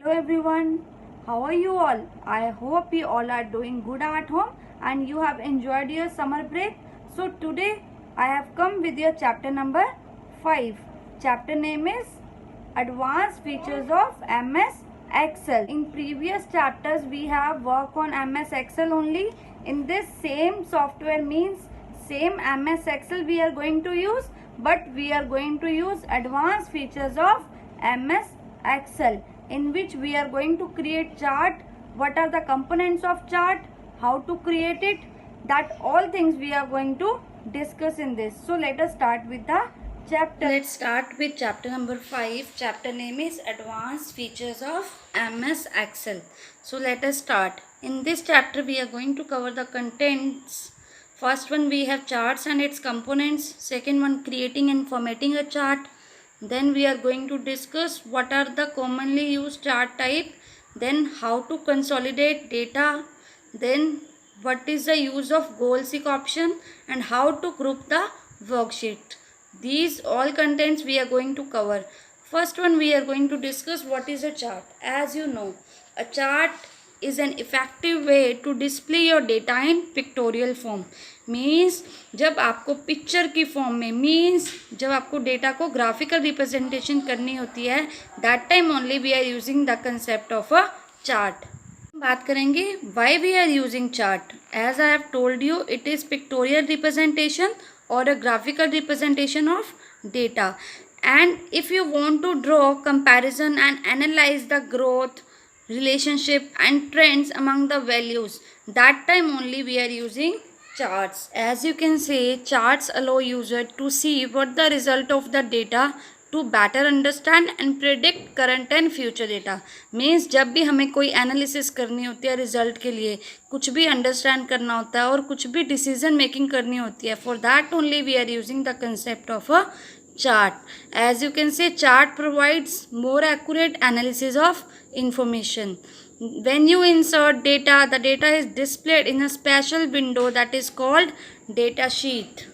Hello everyone, how are you all? I hope you all are doing good at home and you have enjoyed your summer break. So today I have come with your chapter number 5. Chapter name is Advanced Features of MS Excel. In previous chapters we have worked on MS Excel only. In this same software means same MS Excel we are going to use, but we are going to use advanced features of MS Excel, in which we are going to create chart, what are the components of chart, how to create it, that all things we are going to discuss in this. So let us start with the chapter. Let's start with chapter number 5. Chapter name is Advanced Features of MS Excel. So let us start. In this chapter we are going to cover the contents. First one, we have charts and its components. Second one, creating and formatting a chart. Then we are going to discuss what are the commonly used chart type, then how to consolidate data, then what is the use of goal seek option, and how to group the worksheet. These all contents we are going to cover. First one, we are going to discuss what is a chart. As you know, a chart is an effective way to display your data in pictorial form. Means जब आपको picture की फॉर्म में, means जब आपको data को graphical representation करनी होती है, that time only we are using the concept of a chart. बात करेंगे why we are using chart. As I have told you, it is pictorial representation और a graphical representation of data. And if you want to draw comparison and analyze the growth, relationship and trends among the values, that time only we are using charts. As you can see, charts allow user to see what the result of the data to better understand and predict current and future data. Means जब भी हमें कोई analysis करनी होती है result के लिए, कुछ भी अंडरस्टैंड करना होता है और कुछ भी डिसीजन मेकिंग करनी होती है, for that only we are using the concept of a chart. As you can see, chart provides more accurate analysis of information. When you insert data, the data is displayed in a special window that is called data sheet.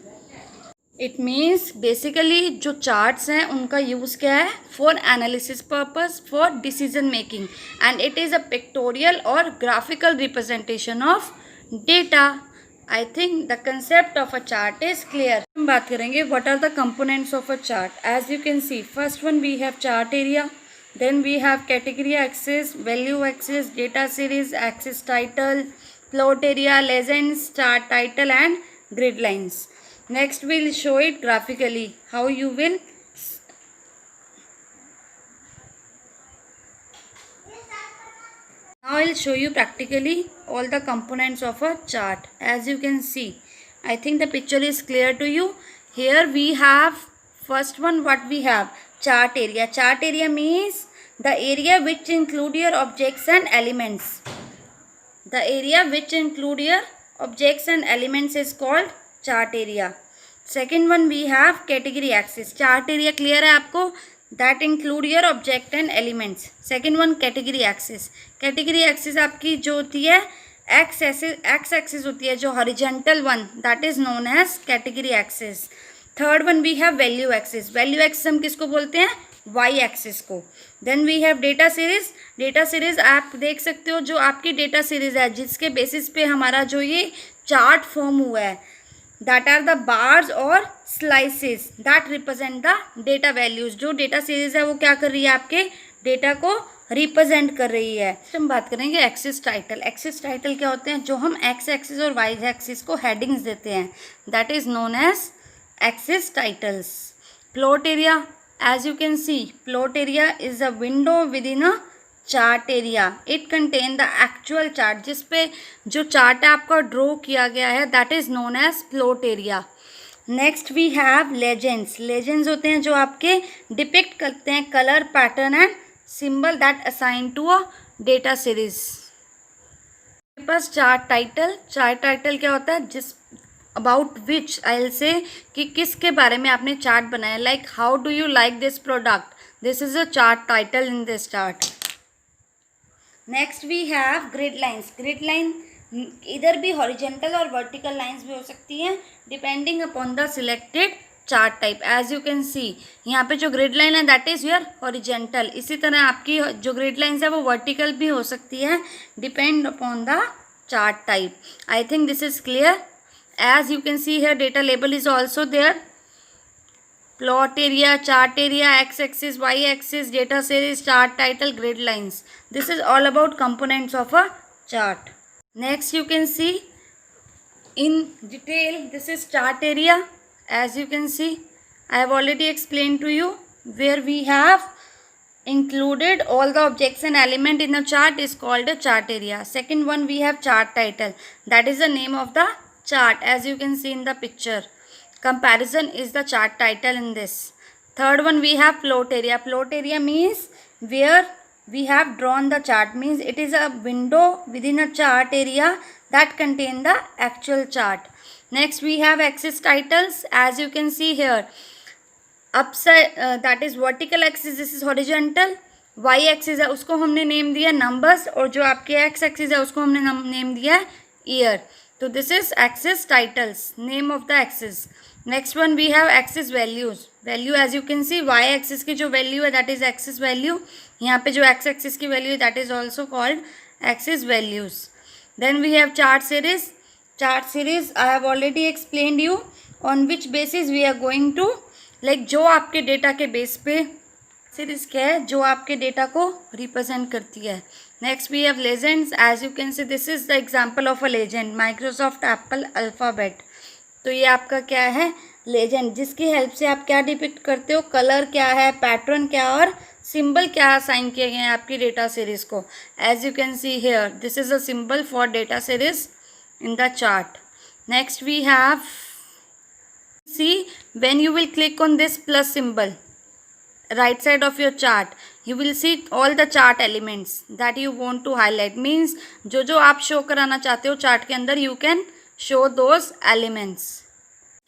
It means basically जो charts हैं उनका use क्या है, for analysis purpose, for decision making, and it is a pictorial or graphical representation of data. I think the concept of a chart is clear. हम बात करेंगे what are the components of a chart. As you can see, first one we have chart area, then we have category axis, value axis, data series, axis title, plot area, legends, chart title and grid lines. Next we'll show it graphically how you will. Now I will show you practically all the components of a chart. As you can see, I think the picture is clear to you. Here we have first one, what we have, chart area. Chart area means the area which include your objects and elements. The area which include your objects and elements is called chart area. Second one we have category axis. Chart area clear है आपको, that include your object and elements. Second one category axis. Category axis आपकी जो होती है x axis होती है, जो horizontal one, that is known as category axis. Third one we have value axis. Value axis हम किसको बोलते हैं, y axis को. Then we have data series. Data series आप देख सकते हो, जो आपकी data series है जिसके बेसिस पे हमारा जो ये चार्ट फॉर्म हुआ है, that are the bars और slices that represent the data values. जो data series है वो क्या कर रही है, आपके डेटा को रिप्रेजेंट कर रही है. हम बात करेंगे एक्सिस टाइटल. एक्सिस टाइटल क्या होते हैं, जो हम एक्स एक्सिस और वाई एक्सिस को हेडिंग्स देते हैं, that is known as axis titles. Plot area. As you can see, plot area is a window within a chart area. It contain the actual chart, जिस पे जो chart है आपका draw किया गया है, that is known as plot area. Next we have legends. Legends होते हैं जो आपके डिपिक्ट करते हैं colour pattern and symbol that assign to a data series. मेरे पास चार्ट टाइटल. चार्ट टाइटल क्या होता है, जिस about which I will say कि किसके बारे में आपने चार्ट बनाया, like how do you like this product, this is a chart title in this chart. Next we have grid lines. Grid line इधर भी हॉरिजेंटल और वर्टिकल लाइंस भी हो सकती हैं depending upon the selected chart type. As you can see यहाँ पे जो ग्रिड लाइन है दैट इज योर हॉरिजेंटल. इसी तरह आपकी जो ग्रिड लाइंस है वो वर्टिकल भी हो सकती है, depend upon the chart type. I think this is clear. As you can see here data label is also there. Plot area, chart area, x-axis, y-axis, data series, chart title, grid lines. This is all about components of a chart. Next you can see in detail, this is chart area. As you can see, I have already explained to you where we have included all the objects and element in a chart is called a chart area. Second one we have chart title. That is the name of the chart as you can see in the picture. Comparison is the chart title in this. Third one we have plot area. Plot area means where we have drawn the chart, means it is a window within a chart area that contain the actual chart. Next we have axis titles. As you can see here, upside that is vertical axis, this is horizontal. Y axis है उसको हमने name दिया numbers, और जो आपके x axis है उसको हमने नेम दिया year. तो this is axis titles, name of the axis. Next one we have axis values. Value as you can see, y axis की जो value है that is axis value. यहाँ पे जो x axis की value है that is also called axis values. Then we have chart series. Chart series I have already explained you on which basis we are going to, like जो आपके data के base पे series क्या है, जो आपके डेटा को रिप्रेजेंट करती है. Next we have legends. As you can see this is the example of a legend, Microsoft Apple Alphabet. तो ये आपका क्या है, लेजेंड, जिसकी हेल्प से आप क्या डिपिक्ट करते हो, कलर क्या है, पैटर्न क्या और सिंबल क्या असाइन किए गए हैं आपकी डेटा सीरीज को. As you can see here this is a symbol for data series in the chart. Next we have see when you will click on this plus symbol right side of your chart, you will see all the chart elements that you want to highlight. means जो जो आप show कराना चाहते हो chart के अंदर you can show those elements.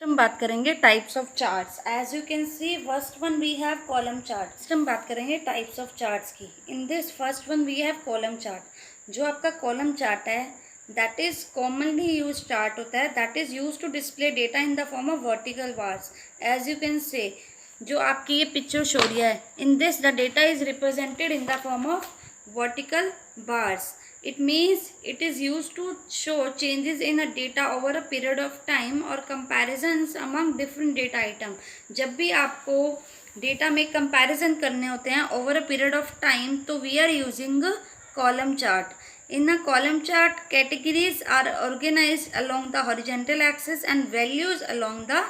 हम बात करेंगे types of charts. As you can see first one we have column chart. हम बात करेंगे टाइप्स ऑफ चार्ट्स की. In this first one we have column chart. जो आपका कॉलम चार्ट है that is commonly use chart होता है, that is use to display data in the form of vertical bars. As you can से जो आपकी ये पिक्चर शो रही है, in this the data is represented in the form of vertical bars. It means it is use to show changes in a data over a period of time और comparisons among different data item. जब भी आपको data में comparison करने होते हैं over a period of time तो we are using column chart. In a column chart, categories are organized along the horizontal axis and values along the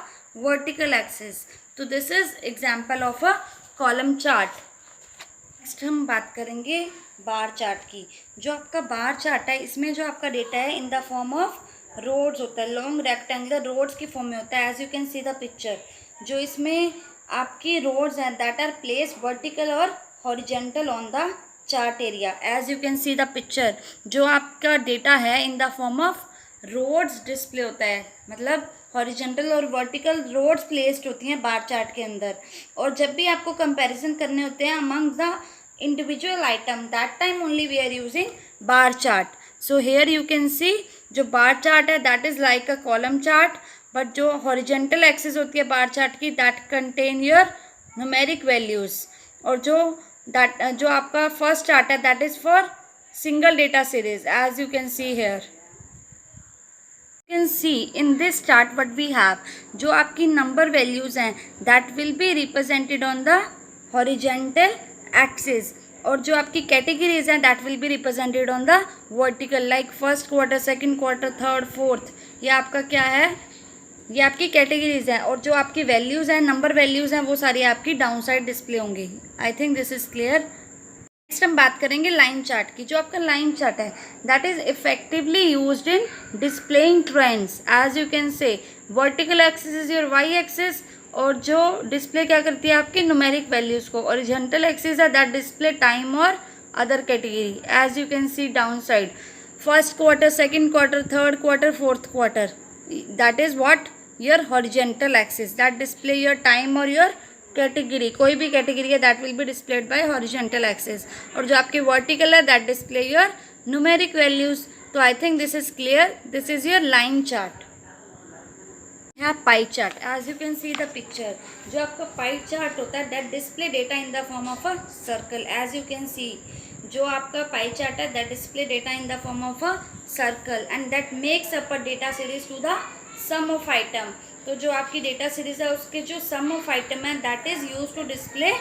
vertical axis. तो this is example of a column chart. Next हम बात करेंगे बार chart की. जो आपका बार chart है इसमें जो आपका डेटा है in the form of rods होता है, लॉन्ग रेक्टेंगुलर रोड्स की फॉर्म में होता है. As you can see the picture, जो इसमें आपकी रोड्स हैं दैट आर प्लेस वर्टिकल और horizontal on the chart area. As you can see the picture, जो आपका डेटा है in the form of rods display होता है, मतलब हॉरिजेंटल और वर्टिकल रोड्स प्लेस्ड होती हैं बार चार्ट के अंदर. और जब भी आपको कंपैरिजन करने होते हैं among the individual item that time only we are using bar chart. So here you can see जो बार चार्ट है that is like a column chart, but जो हॉरिजेंटल एक्सिस होती है बार चार्ट की that contain your numeric values. और जो आपका first chart है that is for single data series. As you can see here can see in this chart what we have, जो आपकी नंबर वैल्यूज़ हैं that will be represented on the horizontal axis. और जो आपकी categories हैं that will be represented on the vertical, like first quarter, second quarter, third, fourth. ये आपका क्या है, ये आपकी कैटेगरीज हैं. और जो आपकी वैल्यूज़ हैं, नंबर वैल्यूज़ हैं, वो सारी आपकी डाउन साइड डिस्प्ले होंगी. I think this is clear. Next हम बात करेंगे लाइन चार्ट की. जो आपका लाइन चार्ट है that is effectively used in displaying trends. As you can say vertical axis is your Y axis, और जो डिस्प्ले क्या करती है आपकी न्यूमेरिक वैल्यूज़ को. ओरिजेंटल एक्सिस है दैट डिस्प्ले टाइम और other category. As you can see down side first quarter, second quarter, third quarter, fourth quarter, that is what your horizontal axis that display your time और your category. कोई भी category है that will be displayed by horizontal axis. और जो आपके vertical है that display your numeric values. तो I think this is clear. This is your line chart. है pie chart. As you can see the picture, जो आपका pie chart होता है that display data in the form of a circle. As you can see, जो आपका pie chart है that display data in the form of a circle and that makes up a data series to the sum of item. तो जो आपकी data सीरीज है उसके जो सम ऑफ आइटम है that is use to display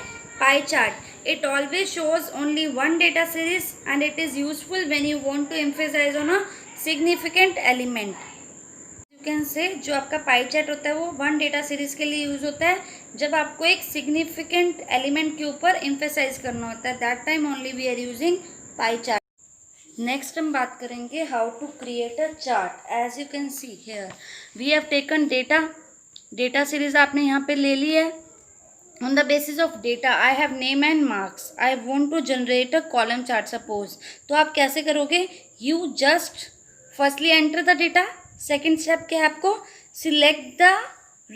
pie chart. It always shows only one data series and it is useful when you want to emphasize on a significant element. You can say जो आपका pie chart होता है वो one data series के लिए use होता है जब आपको एक सिग्निफिकेंट एलिमेंट के ऊपर एम्फेसाइज करना होता है. That time only we are using pie chart. Next हम बात करेंगे how to create a chart. As you can see here we have taken data series आपने यहाँ पे ले ली है. On the basis of data, I have name and marks. I want to generate a column chart. Suppose. तो आप कैसे करोगे? You just firstly enter the data. Second step क्या है आपको? Select the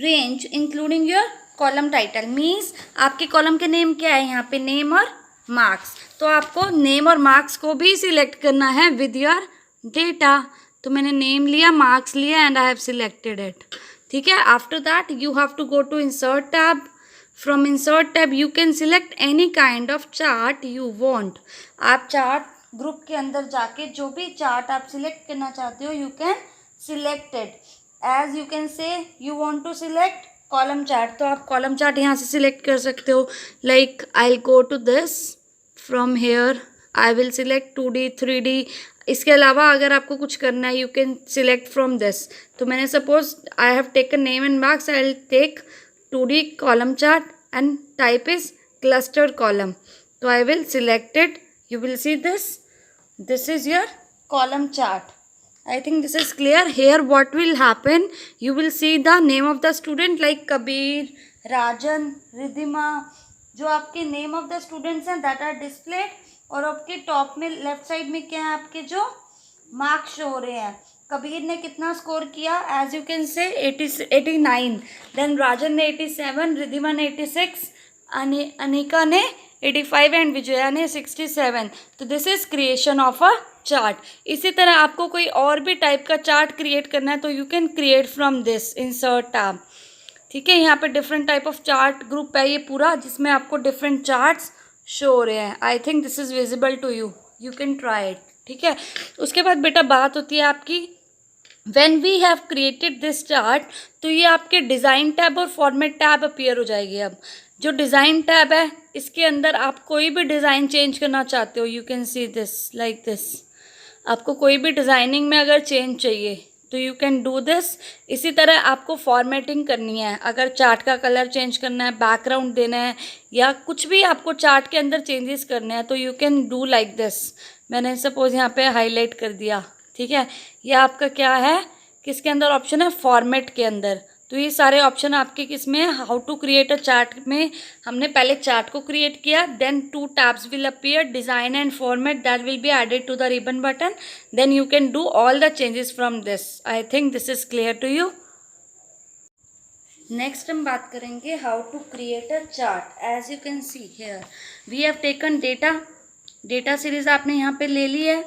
range including your column title. Means आपके column के name क्या है यहाँ पे? Name और marks. तो आपको name और marks को भी select करना है with your data. तो मैंने name लिया, marks लिया and I have selected it. ठीक है. After that you have to go to insert tab. From insert tab you can select any kind of chart you want. आप chart group के अंदर जाके जो भी चार्ट आप सिलेक्ट करना चाहते हो you can select it. As you can say you want to select column chart, तो आप column chart यहाँ से select कर सकते हो. Like I'll go to this, from here I will select 2D 3D. इसके अलावा अगर आपको कुछ करना है you can select from this. तो मैंने suppose I have taken name and marks, I'll take 2D column chart and type is cluster column. So I will select it. You will see this. This is your column chart. I think this is clear. Here what will happen? You will see the name of the student like Kabir, Rajan, Ridhima. जो आपके name of the students हैं that are displayed. और आपके top में left side में क्या है आपके जो मार्क्स शो हो रहे हैं. कबीर ने कितना स्कोर किया? एज यू कैन से 89. देन राजन ने 87, रिधिमा ने 86, अनिका ने 85 एंड विजया ने 67. तो this is creation of a chart. इसी तरह आपको कोई और भी टाइप का चार्ट क्रिएट करना है तो you can create from this insert tab. ठीक है. यहाँ पे different type of chart group है ये पूरा जिसमें आपको डिफरेंट चार्ट्स शो हो रहे हैं. I think this is visible to you. You can try it. ठीक है. उसके बाद बेटा बात होती है आपकी When we have created this chart, तो ये आपके डिज़ाइन टैब और फॉर्मेट टैब अपीयर हो जाएगी. अब जो डिज़ाइन टैब है इसके अंदर आप कोई भी डिज़ाइन चेंज करना चाहते हो you can see this like this. आपको कोई भी डिज़ाइनिंग में अगर चेंज चाहिए तो यू कैन डू दिस. इसी तरह आपको फॉर्मेटिंग करनी है, अगर चार्ट का कलर चेंज करना है, बैकग्राउंड देना है या कुछ भी आपको चार्ट के अंदर चेंजेस करने हैं तो you can do like this. मैंने सपोज यहाँ पे हाईलाइट कर दिया. ठीक है. ये आपका क्या है, किसके अंदर ऑप्शन है? फॉर्मेट के अंदर. तो ये सारे ऑप्शन आपके किस में है? How to create a chart में हमने पहले चार्ट को क्रिएट किया. Then 2 tabs will appear, design and format, that will be added to the ribbon button. Then you can do all the changes from this. I think this is clear to you. Next हम बात करेंगे how to create a chart. As you can see here we have taken data series आपने यहाँ पे ले ली है.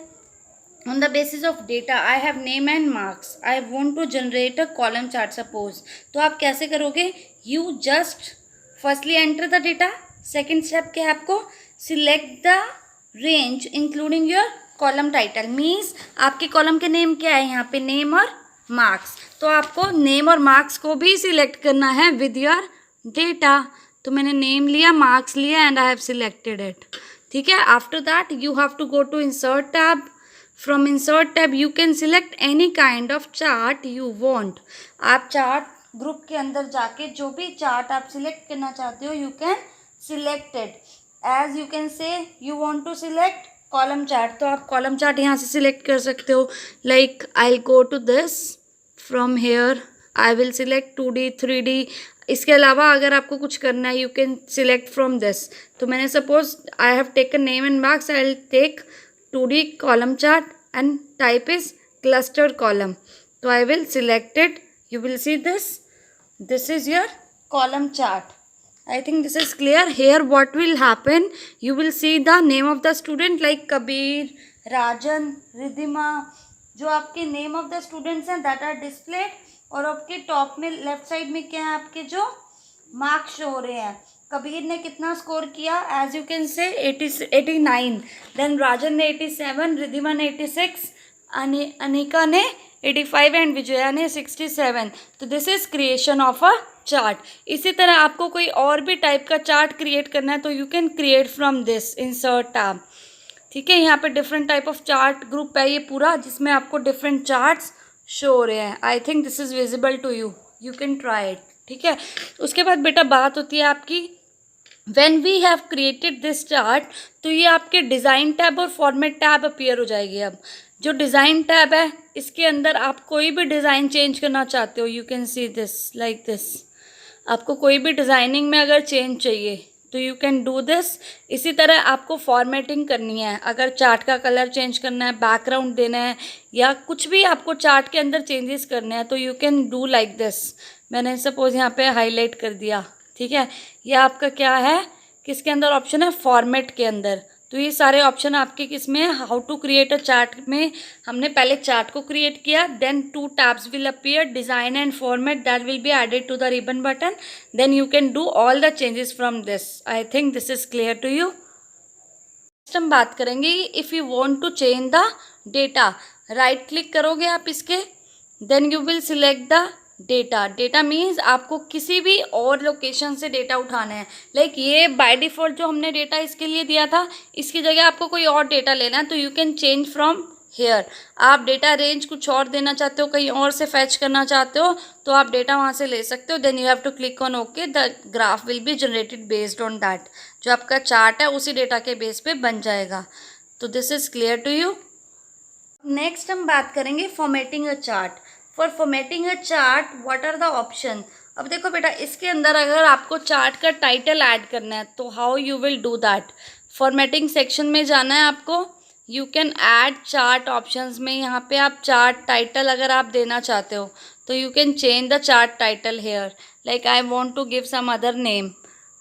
On the basis of data, I have name and marks. I want to generate a column chart. Suppose. तो आप कैसे करोगे? You just firstly enter the data. Second step क्या है आपको? Select the range including your column title. Means आपके column के name क्या है यहाँ पे? Name और marks. तो आपको name और marks को भी select करना है with your data. तो मैंने name लिया, marks लिया and I have selected it. ठीक है. After that you have to go to insert tab. From insert tab you can select any kind of chart you want. आप chart group के अंदर जाके जो भी चार्ट आप सिलेक्ट करना चाहते हो you can select it. As you can say you want to select column chart, तो आप column chart यहाँ से सिलेक्ट कर सकते हो. Like I'll go to this, from here I will select 2D 3D. इसके अलावा अगर आपको कुछ करना है you can select from this. तो मैंने suppose I have taken name and marks, I'll take 2D column chart and type is cluster column. So I will select it. You will see this. This is your column chart. I think this is clear. Here what will happen? You will see the name of the student like Kabir, Rajan, Ridhima. जो आपके name of the students हैं that are displayed और आपके top में left side में क्या है, आपके जो मार्क्स शो हो रहे हैं। कबीर ने कितना स्कोर किया, एज यू कैन से 89, देन राजन ने 87, रिद्धिमा ने 86, अनिका ने 85 एंड विजया ने 67। तो this is creation of a chart. इसी तरह आपको कोई और भी टाइप का चार्ट क्रिएट करना है तो you can create from this insert tab. ठीक है, यहाँ पे different type of chart group है ये पूरा, जिसमें आपको डिफरेंट चार्ट्स शो हो रहे हैं। I think this is visible to you, you can try it. ठीक है, उसके बाद बेटा बात होती है आपकी when we have created this chart, तो ये आपके डिज़ाइन टैब और फॉर्मेट टैब अपीयर हो जाएगी। अब जो डिज़ाइन टैब है इसके अंदर आप कोई भी डिज़ाइन चेंज करना चाहते हो, you can see this like this. आपको कोई भी डिज़ाइनिंग में अगर चेंज चाहिए तो यू कैन डू दिस। इसी तरह आपको फॉर्मेटिंग करनी है, अगर चार्ट का कलर चेंज करना है, बैकग्राउंड देना है, या कुछ भी आपको चार्ट के अंदर चेंजेस करने हैं तो you can do like this. मैंने सपोज यहाँ पे हाईलाइट कर दिया। ठीक है, ये आपका क्या है, किसके अंदर ऑप्शन है, फॉर्मेट के अंदर। तो ये सारे ऑप्शन आपके किस में है, how to create a chart में हमने पहले चार्ट को क्रिएट किया, then 2 tabs will appear, design and format, that will be added to the ribbon button, then you can do all the changes from this. I think this is clear to you. Next हम बात करेंगे if you want to change the data. Right click करोगे आप इसके, then you will select the data. Data means आपको किसी भी और लोकेशन से डेटा उठाना है। लाइक ये बाय डिफ़ॉल्ट जो हमने डेटा इसके लिए दिया था, इसकी जगह आपको कोई और डेटा लेना है तो you can change from hair. आप डेटा रेंज कुछ और देना चाहते हो, कहीं और से फैच करना चाहते हो तो आप डेटा वहाँ से ले सकते हो। Then you have to click on okay, the graph will be generated based on that. जो आपका चार्ट है उसी डेटा के बेस पे बन जाएगा। तो this is clear to you. Next हम बात करेंगे formatting a chart. For formatting a chart what are the option. अब देखो बेटा, इसके अंदर अगर आपको चार्ट का टाइटल ऐड करना है तो how you will do that. Formatting section में जाना है आपको, you can add chart options में। यहाँ पे आप चार्ट टाइटल अगर आप देना चाहते हो तो you can change the chart title here. Like I want to give some other name,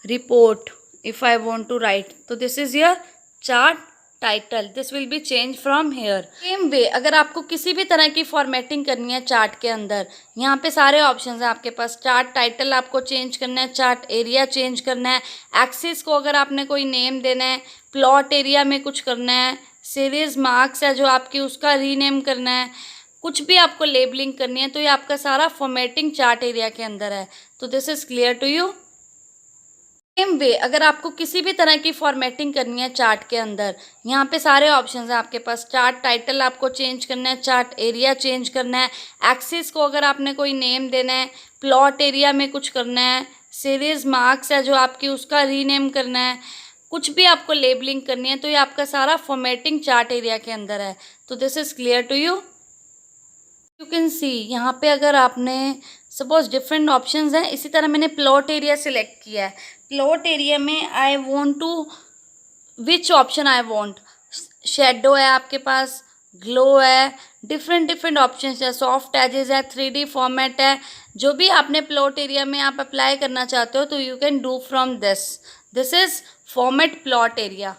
report, if I want to write, तो this is your chart title, this will be change from here. Same way अगर आपको किसी भी तरह की formatting करनी है chart के अंदर, यहाँ पे सारे ऑप्शंस हैं आपके पास। चार्ट टाइटल आपको चेंज करना है, चार्ट एरिया चेंज करना है, एक्सिस को अगर आपने कोई नेम देना है, प्लॉट एरिया में कुछ करना है, सीरीज मार्क्स है जो आपकी उसका रीनेम करना है, कुछ भी आपको लेबलिंग करनी है, तो ये आपका सारा फॉर्मेटिंग चार्ट एरिया के अंदर है। तो this is clear to you. Same way अगर आपको किसी भी तरह की फॉर्मेटिंग करनी है चार्ट के अंदर, यहाँ पे सारे ऑप्शंस हैं आपके पास। चार्ट टाइटल आपको चेंज करना है, चार्ट एरिया चेंज करना है, एक्सिस को अगर आपने कोई नेम देना है, प्लॉट एरिया में कुछ करना है, सीरीज मार्क्स है जो आपकी उसका रीनेम करना है, कुछ भी आपको लेबलिंग करनी है, तो ये आपका सारा फॉर्मेटिंग चार्ट एरिया के अंदर है। तो this is clear to you. You can see यहाँ पे अगर आपने सपोज डिफरेंट ऑप्शंस हैं, इसी तरह मैंने प्लॉट एरिया सिलेक्ट किया है। प्लॉट एरिया में I want to which option I want, shadow है आपके पास, ग्लो है, डिफरेंट ऑप्शन है, सॉफ्ट एजेस है, 3D फॉर्मेट है। जो भी आपने प्लॉट एरिया में आप अप्लाई करना चाहते हो तो you can do from this. This is format plot area.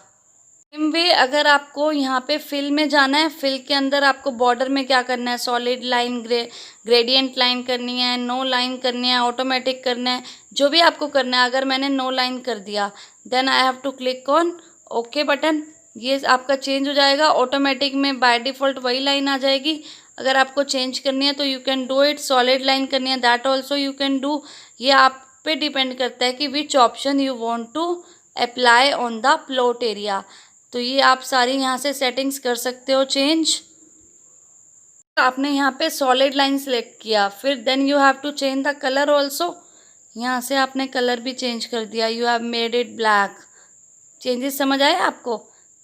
Same way अगर आपको यहाँ पे फिल में जाना है, फिल के अंदर आपको बॉर्डर में क्या करना है, सॉलिड लाइन, ग्रेडियंट लाइन करनी है, नो लाइन करनी है, ऑटोमेटिक करना है, जो भी आपको करना है। अगर मैंने नो लाइन कर दिया then I have to click on okay button, ये आपका चेंज हो जाएगा। ऑटोमेटिक में बाय डिफ़ॉल्ट वही लाइन आ जाएगी। अगर आपको चेंज करनी है तो you can do it. Solid line करनी है that also you can do. ये आप पे डिपेंड करता है कि which option you want to apply on the plot area. तो ये आप सारी यहाँ से सेटिंग्स कर सकते हो चेंज। आपने यहाँ पे सॉलिड लाइन सेलेक्ट किया, फिर then you have to change the colour also. यहाँ से आपने कलर भी चेंज कर दिया, you have made it black. Changes समझ आए आपको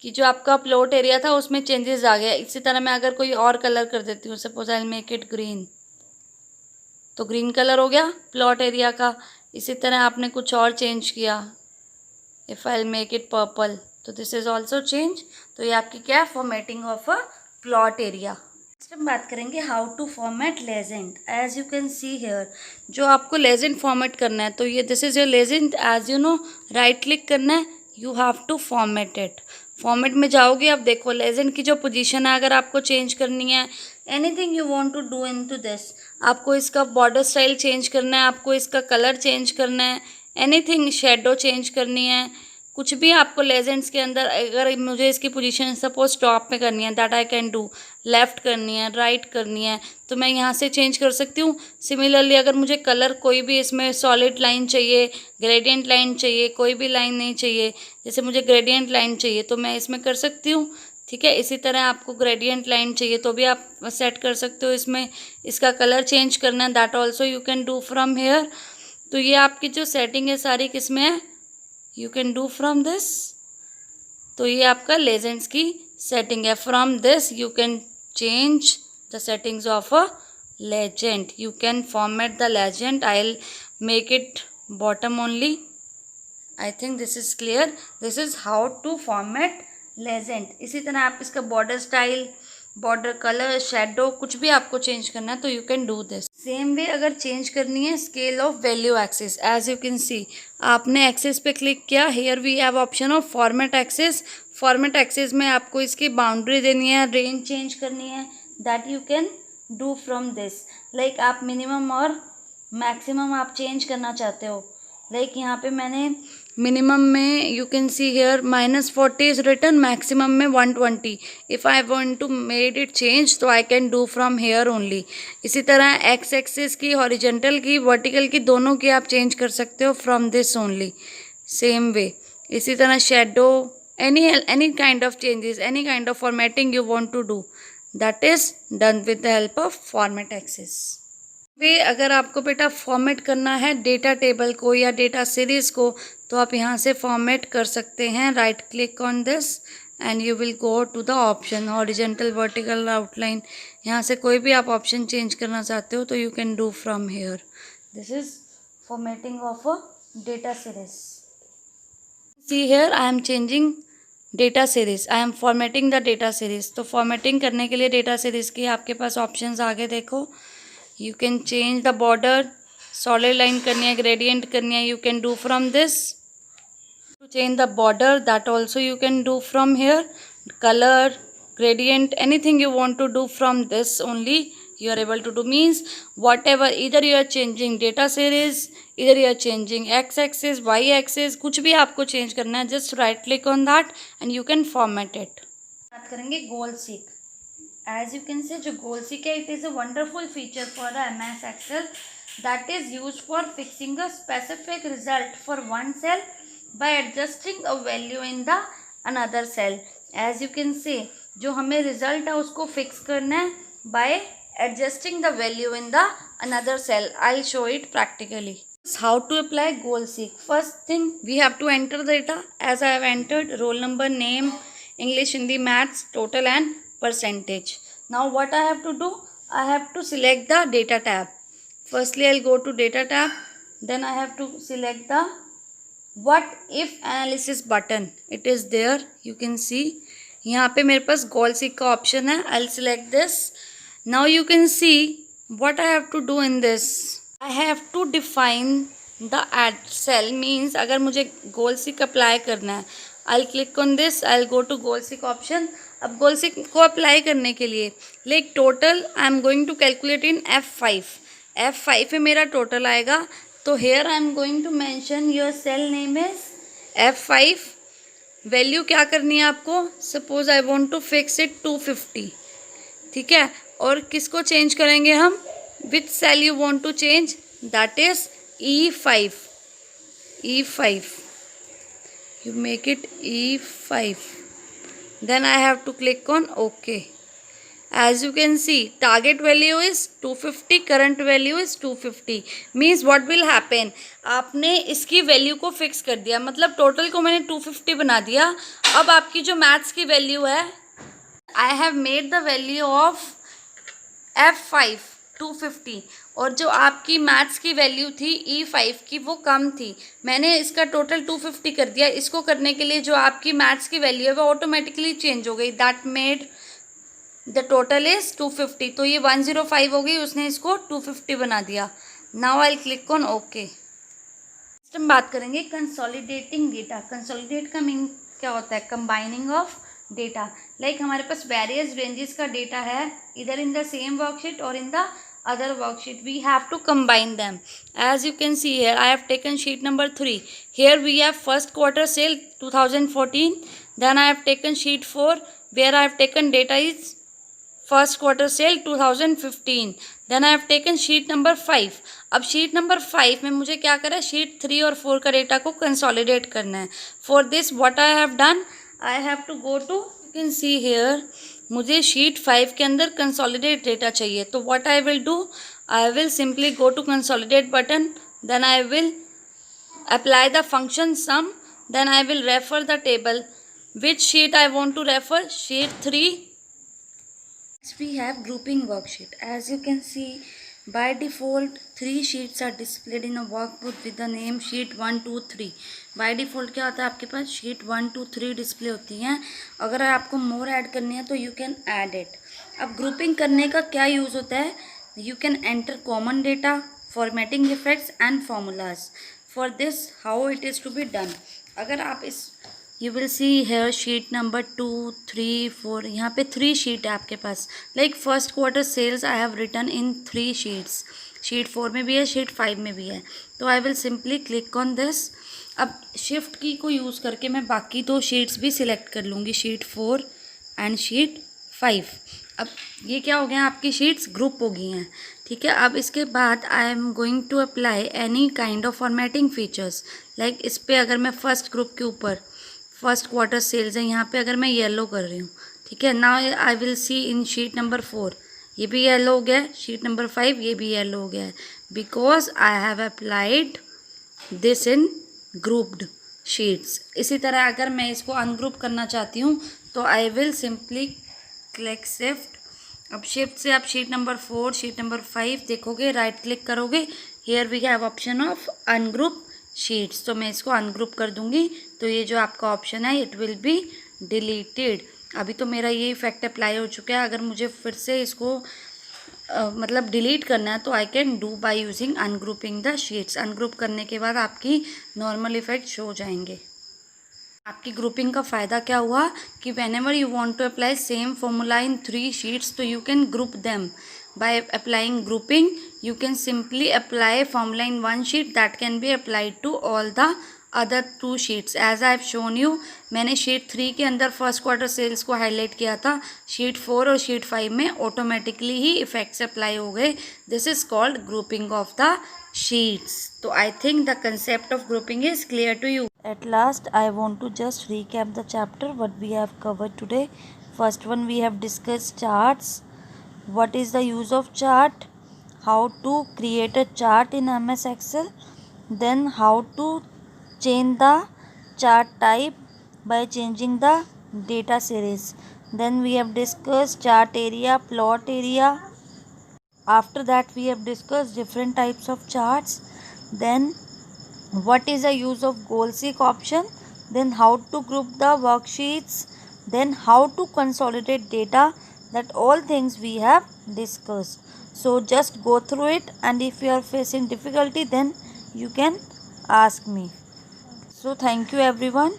कि जो आपका प्लॉट एरिया था उसमें चेंजेस आ गया। इसी तरह मैं अगर कोई और कलर कर देती हूँ, suppose I will make it green, तो ग्रीन कलर हो गया प्लॉट एरिया का। इसी तरह आपने कुछ और चेंज किया, if I will make it purple, तो दिस इज ऑल्सो चेंज। तो ये आपकी क्या है, formatting of a plot area. Next हम बात करेंगे how to format legend. As you can see here, जो आपको लेजेंड फॉर्मेट करना है तो ये this is your legend. As you know, right click करना है, you have to format it. Format में जाओगे, अब देखो लेजेंड की जो पोजीशन है अगर आपको चेंज करनी है, anything you want to do into this, आपको इसका बॉर्डर स्टाइल चेंज करना है, आपको इसका कलर चेंज करना है, एनीथिंग, शेडो चेंज करनी है, कुछ भी आपको लेजेंड्स के अंदर, अगर मुझे इसकी पोजीशन सपोज टॉप में करनी है, that I can do, left करनी है, राइट करनी है, तो मैं यहाँ से चेंज कर सकती हूँ। सिमिलरली अगर मुझे कलर कोई भी इसमें सॉलिड लाइन चाहिए, ग्रेडियंट लाइन चाहिए, कोई भी लाइन नहीं चाहिए, जैसे मुझे ग्रेडियंट लाइन चाहिए तो मैं इसमें कर सकती हूँ। ठीक है, इसी तरह आपको ग्रेडियंट लाइन चाहिए तो भी आप सेट कर सकते हो इसमें। इसका कलर चेंज करना है, that also you can do from hair. तो ये आपकी जो सेटिंग है सारी किस में है, you can do from this. तो ये आपका लेजेंड्स की सेटिंग है। From this you can change the settings of a legend. You can format the legend. I'll make it bottom only. I think this is clear. This is how to format legend. इसी तरह आप इसका border style, border colour, shadow कुछ भी आपको change करना है तो you can do this. Same way अगर चेंज करनी है scale of value axis, as you can see आपने एक्सिस पे क्लिक किया, here we have option of format axis. Format axis में आपको इसकी बाउंड्री देनी है, रेंज चेंज करनी है, that you can do from this. Like आप मिनिमम और मैक्सिमम आप चेंज करना चाहते हो, लाइक यहाँ पे मैंने मिनिमम में you can see here -40 is written, maximum में 120। If I want to made it change तो I can do from here only. इसी तरह एक्स एक्सिस की, हॉरिजेंटल की, वर्टिकल की, दोनों की आप चेंज कर सकते हो from this only, same way. इसी तरह shadow, any kind of changes, any kind of formatting you want to do, that is done with the help of format axis. वे अगर आपको बेटा फॉर्मेट करना है डेटा टेबल को या डेटा सीरीज को तो आप यहाँ से फॉर्मेट कर सकते हैं। Right click on this and you will go to the option horizontal, vertical, outline. यहाँ से कोई भी आप ऑप्शन चेंज करना चाहते हो तो you can do from here. This is formatting of a data series. See here I am changing data series, I am formatting the data series. तो फॉर्मेटिंग करने के लिए डेटा सीरीज की आपके पास ऑप्शंस आगे देखो। You can change the border, solid line करनी है, ग्रेडियंट करनी है, you can do from this. To change the border, that also you can do from here. Colour, gradient, anything you want to do from this only you are able to do, means whatever, either you are changing data series, either you are changing x axis, y axis, कुछ भी आपको change करना है, just right click on that and you can format it। बात करेंगे goal seek. As you can से जो goal seek है, it is a wonderful feature for the MS Excel that is used for fixing a specific result for one cell by adjusting a value in the another cell। As you can से जो हमें result है उसको fix करना है by adjusting the value in the another cell. I show it practically. How to apply goal seek. First thing we have to enter the data as I have entered roll number, name, English, Hindi, maths, total and percentage. Now what I have to do, I have to select the data tab. Firstly I will go to data tab, then I have to select the what if analysis button, it is there, you can see यहाँ पे मेरे पास गोल seek का option है। I'll select this. Now you can see what I have to do in this. I have to define the add cell, means अगर मुझे गोल seek apply करना है, I'll click on this, I'll go to goal seek option. अब goal seek को apply करने के लिए like total I am going to calculate in F5 पे मेरा टोटल आएगा। तो here I am going to mention your cell name is F5। Value क्या करनी है आपको, suppose I want to fix it 250, ठीक है। और किसको चेंज करेंगे हम, which cell you want to change, that is E5। You make it E5, then I have to click on okay. As you can see, target value is 250, current value is 250, means what will happen, आपने इसकी value को fix कर दिया, मतलब total को मैंने 250 बना दिया। अब आपकी जो मैथ्स की वैल्यू है, I have made the value of F5 250, और जो आपकी मैथ्स की वैल्यू थी E5 की वो कम थी, मैंने इसका टोटल 250 कर दिया। इसको करने के लिए जो आपकी मैथ्स की वैल्यू है वो ऑटोमेटिकली चेंज हो गई, that made the total is 250। तो ये 105 हो गई, उसने इसको 250 बना दिया। Now I click on okay. हम बात करेंगे कंसोलिडेटिंग डेटा। कंसोलिडेट का मीन क्या होता है, कंबाइनिंग ऑफ डेटा। लाइक हमारे पास वेरियस रेंजेस का डेटा है, इधर इन द सेम वर्कशीट और in the other worksheet, we have to combine them. As you can see here, I have taken sheet number 3. Here we have first quarter sale 2014. Then I have taken sheet 4 where I have taken data is first quarter sale 2015. Then I have taken sheet number 5. अब sheet number 5 में मुझे क्या करना है, sheet 3 और 4 का data को consolidate करना है. For this what I have done, I have to go to, you can see here, मुझे शीट 5 के अंदर कंसोलिडेट डेटा चाहिए. तो what I will do, I will simply go to consolidate button. Then I will apply the function sum. Then I will refer the table. Which sheet I want to refer, sheet 3. We have grouping worksheet. As you can see, by default 3 sheets are displayed in a workbook with the name sheet 1 2 3. by default क्या होता है, आपके पास sheet 1 2 3 display होती हैं. अगर आपको more add करनी है तो यू कैन ऐड इट. अब ग्रुपिंग करने का क्या यूज़ होता है, you can enter common data, formatting effects and formulas. For this how it is to be done. अगर आप इस, you will see here sheet number 2 3 4, यहाँ पे 3 शीट है आपके पास. Like first quarter sales I have written in 3 sheets. Sheet 4 में भी है, शीट 5 में भी है. तो I will simply click on this. अब शिफ्ट की को यूज़ करके मैं बाकी 2 शीट्स भी सिलेक्ट कर लूँगी, शीट 4 एंड शीट 5. अब ये क्या हो गया, आपकी शीट्स ग्रुप हो गई हैं. ठीक है. अब इसके बाद I am going to apply any kind of formatting features. Like इस पर अगर मैं फर्स्ट ग्रुप के ऊपर फर्स्ट क्वार्टर सेल्स है, यहाँ पे अगर मैं येलो कर रही हूँ, ठीक है. Now I will see in sheet number 4, ये भी येलो हो गया है. शीट नंबर 5 ये भी येलो हो गया है, because I have applied this in grouped sheets. इसी तरह अगर मैं इसको अनग्रुप करना चाहती हूँ तो I will simply click shift. अब शिफ्ट से आप शीट नंबर 4 शीट नंबर 5 देखोगे, राइट क्लिक करोगे, here we have option of ungroup sheets. तो मैं इसको अनग्रुप कर दूंगी, तो ये जो आपका ऑप्शन है इट विल बी डिलीटेड. अभी तो मेरा ये इफेक्ट अप्लाई हो चुका है. अगर मुझे फिर से इसको मतलब डिलीट करना है तो I can do by using ungrouping the sheets. Ungroup करने के बाद आपकी नॉर्मल इफेक्ट शो हो जाएंगे. आपकी ग्रुपिंग का फ़ायदा क्या हुआ कि whenever you want to apply same formula in 3 sheets, तो you can group them. By applying grouping, you can simply apply formula in 1 sheet that can be applied to all the other 2 sheets. As I have shown you, मैंने sheet 3 के अंदर first quarter sales को highlight किया था. Sheet 4 और sheet 5 में automatically ही effects apply हो गए. This is called grouping of the sheets. So I think the concept of grouping is clear to you. At last, I want to just recap the chapter what we have covered today. First one, we have discussed charts. What is the use of chart? How to create a chart in MS Excel. Then how to change the chart type by changing the data series. Then we have discussed chart area, plot area. After that we have discussed different types of charts. Then what is the use of goal seek option. Then how to group the worksheets. Then how to consolidate data. That all things we have discussed. So just go through it, and if you are facing difficulty then you can ask me. So thank you everyone.